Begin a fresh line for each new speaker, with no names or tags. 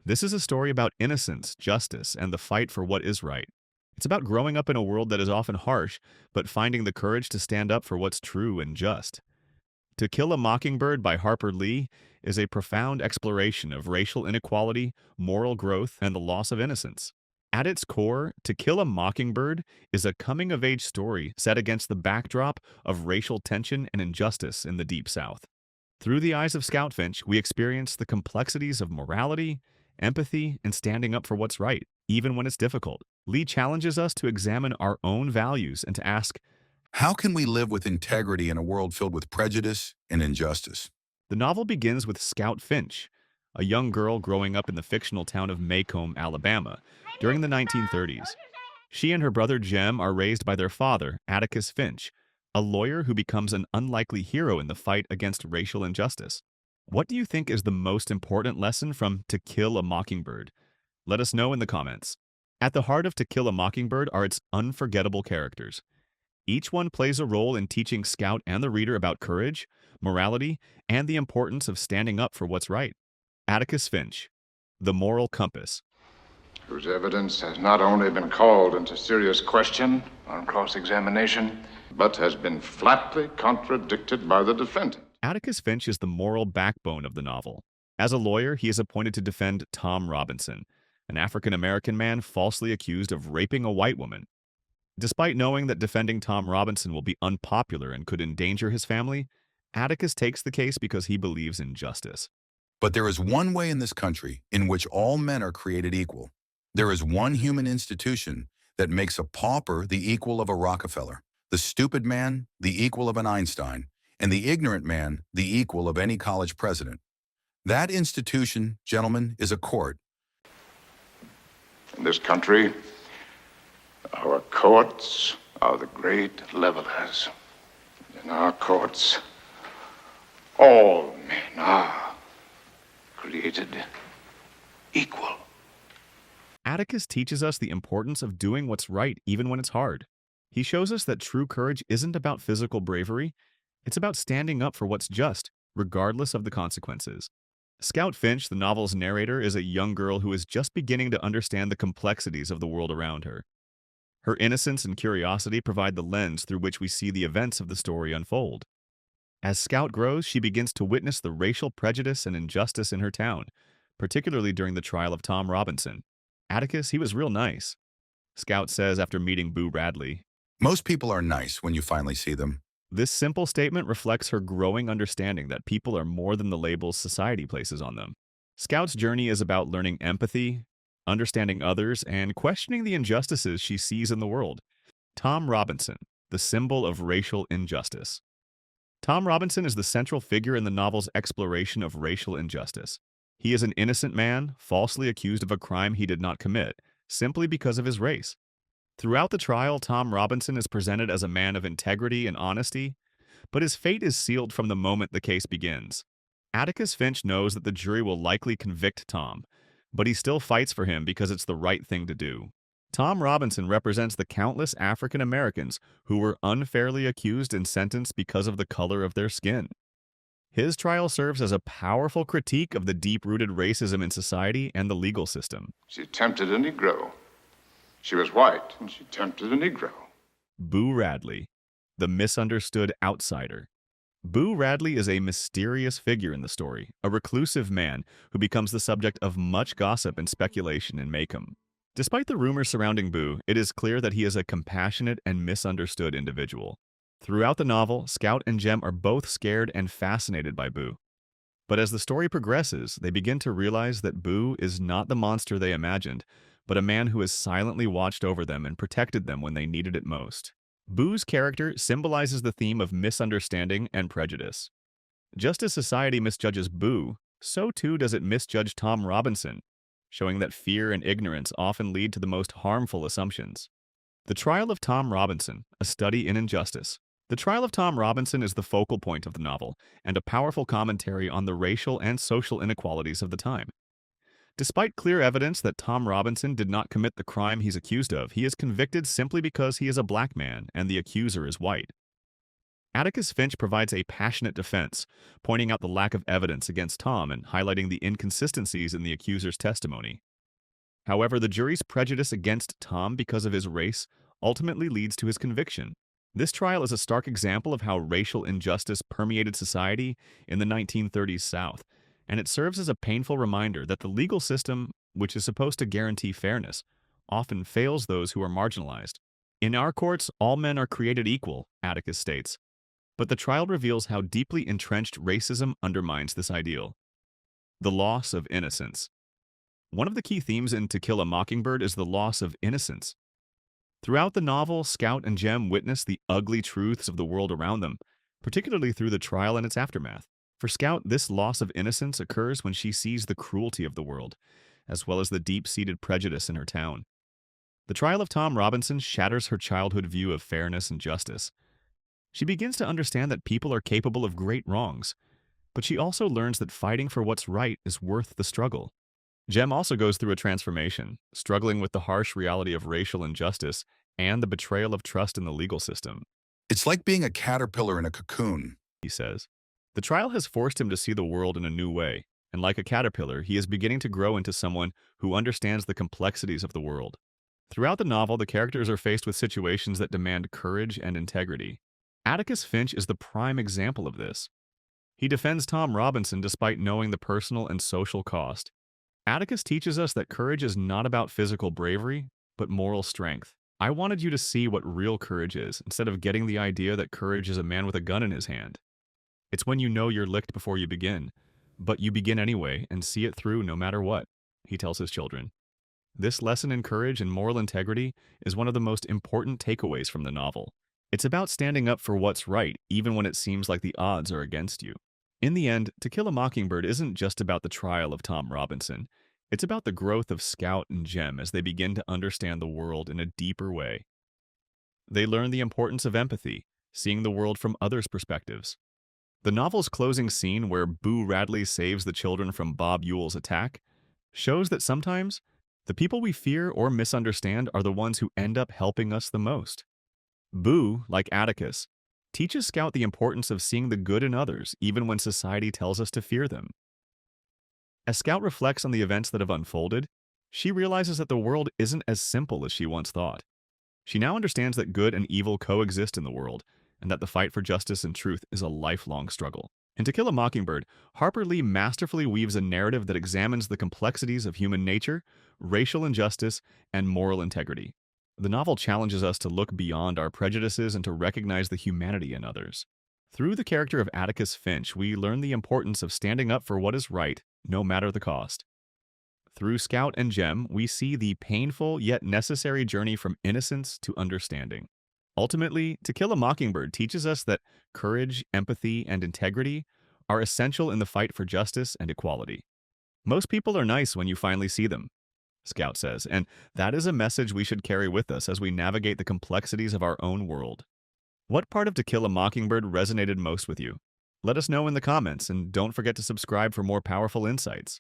This is a story about innocence, justice, and the fight for what is right. It's about growing up in a world that is often harsh, but finding the courage to stand up for what's true and just. To Kill a Mockingbird by Harper Lee is a profound exploration of racial inequality, moral growth, and the loss of innocence. At its core, To Kill a Mockingbird is a coming-of-age story set against the backdrop of racial tension and injustice in the Deep South. Through the eyes of Scout Finch, we experience the complexities of morality, empathy, and standing up for what's right, even when it's difficult. Lee challenges us to examine our own values and to ask,
How can we live with integrity in a world filled with prejudice and injustice?
the novel begins with Scout Finch, a young girl growing up in the fictional town of Macomb, Alabama, during the 1930s. She and her brother Jem are raised by their father, Atticus Finch, a lawyer who becomes an unlikely hero in the fight against racial injustice. What do you think is the most important lesson from To Kill a Mockingbird? Let us know in the comments. At the heart of To Kill a Mockingbird are its unforgettable characters. Each one plays a role in teaching Scout and the reader about courage, morality, and the importance of standing up for what's right. Atticus Finch, the moral compass.
Whose evidence has not only been called into serious question on cross-examination, but has been flatly contradicted by the defendant.
Atticus Finch is the moral backbone of the novel. As a lawyer, he is appointed to defend Tom Robinson, an African-American man falsely accused of raping a white woman. Despite knowing that defending Tom Robinson will be unpopular and could endanger his family, Atticus takes the case because he believes in justice.
But there is one way in this country in which all men are created equal. There is one human institution that makes a pauper the equal of a Rockefeller, the stupid man the equal of an Einstein, and the ignorant man the equal of any college president. That institution, gentlemen, is a court.
In this country, our courts are the great levelers. In our courts, all men are created equal.
Atticus teaches us the importance of doing what's right even when it's hard. He shows us that true courage isn't about physical bravery, it's about standing up for what's just, regardless of the consequences. Scout Finch, the novel's narrator, is a young girl who is just beginning to understand the complexities of the world around her. Her innocence and curiosity provide the lens through which we see the events of the story unfold. As Scout grows, she begins to witness the racial prejudice and injustice in her town, particularly during the trial of Tom Robinson. Atticus, he was real nice, Scout says after meeting Boo Radley.
Most people are nice when you finally see them.
This simple statement reflects her growing understanding that people are more than the labels society places on them. Scout's journey is about learning empathy, understanding others, and questioning the injustices she sees in the world. Tom Robinson, the symbol of racial injustice. Tom Robinson is the central figure in the novel's exploration of racial injustice. He is an innocent man, falsely accused of a crime he did not commit, simply because of his race. Throughout the trial, Tom Robinson is presented as a man of integrity and honesty, but his fate is sealed from the moment the case begins. Atticus Finch knows that the jury will likely convict Tom, but he still fights for him because it's the right thing to do. Tom Robinson represents the countless African Americans who were unfairly accused and sentenced because of the color of their skin. His trial serves as a powerful critique of the deep-rooted racism in society and the legal system.
She tempted a Negro. She was white, and she tempted a Negro.
Boo Radley, the misunderstood outsider. Boo Radley is a mysterious figure in the story, a reclusive man who becomes the subject of much gossip and speculation in Macomb. Despite the rumors surrounding Boo, it is clear that he is a compassionate and misunderstood individual. Throughout the novel, Scout and Jem are both scared and fascinated by Boo. But as the story progresses, they begin to realize that Boo is not the monster they imagined, but a man who has silently watched over them and protected them when they needed it most. Boo's character symbolizes the theme of misunderstanding and prejudice. Just as society misjudges Boo, so too does it misjudge Tom Robinson, showing that fear and ignorance often lead to the most harmful assumptions. The Trial of Tom Robinson, a study in injustice. The Trial of Tom Robinson is the focal point of the novel, and a powerful commentary on the racial and social inequalities of the time. Despite clear evidence that Tom Robinson did not commit the crime he's accused of, he is convicted simply because he is a black man and the accuser is white. Atticus Finch provides a passionate defense, pointing out the lack of evidence against Tom and highlighting the inconsistencies in the accuser's testimony. However, the jury's prejudice against Tom because of his race ultimately leads to his conviction. This trial is a stark example of how racial injustice permeated society in the 1930s South, and it serves as a painful reminder that the legal system, which is supposed to guarantee fairness, often fails those who are marginalized. In our courts, all men are created equal, Atticus states, but the trial reveals how deeply entrenched racism undermines this ideal. The loss of innocence. One of the key themes in To Kill a Mockingbird is the loss of innocence. Throughout the novel, Scout and Jem witness the ugly truths of the world around them, particularly through the trial and its aftermath. For Scout, this loss of innocence occurs when she sees the cruelty of the world, as well as the deep-seated prejudice in her town. The trial of Tom Robinson shatters her childhood view of fairness and justice. She begins to understand that people are capable of great wrongs, but she also learns that fighting for what's right is worth the struggle. Jem also goes through a transformation, struggling with the harsh reality of racial injustice and the betrayal of trust in the legal system.
It's like being a caterpillar in a cocoon.
He says. The trial has forced him to see the world in a new way, and like a caterpillar, he is beginning to grow into someone who understands the complexities of the world. Throughout the novel, the characters are faced with situations that demand courage and integrity. Atticus Finch is the prime example of this. He defends Tom Robinson despite knowing the personal and social cost. Atticus teaches us that courage is not about physical bravery, but moral strength. I wanted you to see what real courage is, instead of getting the idea that courage is a man with a gun in his hand. It's when you know you're licked before you begin, but you begin anyway and see it through no matter what, he tells his children. This lesson in courage and moral integrity is one of the most important takeaways from the novel. It's about standing up for what's right, even when it seems like the odds are against you. In the end, To Kill a Mockingbird isn't just about the trial of Tom Robinson. It's about the growth of Scout and Jem as they begin to understand the world in a deeper way. They learn the importance of empathy, seeing the world from others' perspectives. The novel's closing scene, where Boo Radley saves the children from Bob Ewell's attack, shows that sometimes the people we fear or misunderstand are the ones who end up helping us the most. Boo, like Atticus, teaches Scout the importance of seeing the good in others, even when society tells us to fear them. As Scout reflects on the events that have unfolded, she realizes that the world isn't as simple as she once thought. She now understands that good and evil coexist in the world, and that the fight for justice and truth is a lifelong struggle. In To Kill a Mockingbird, Harper Lee masterfully weaves a narrative that examines the complexities of human nature, racial injustice, and moral integrity. The novel challenges us to look beyond our prejudices and to recognize the humanity in others. Through the character of Atticus Finch, we learn the importance of standing up for what is right, no matter the cost. Through Scout and Jem, we see the painful yet necessary journey from innocence to understanding. Ultimately, To Kill a Mockingbird teaches us that courage, empathy, and integrity are essential in the fight for justice and equality. Most people are nice when you finally see them, Scout says, and that is a message we should carry with us as we navigate the complexities of our own world. What part of To Kill a Mockingbird resonated most with you? Let us know in the comments, and don't forget to subscribe for more powerful insights.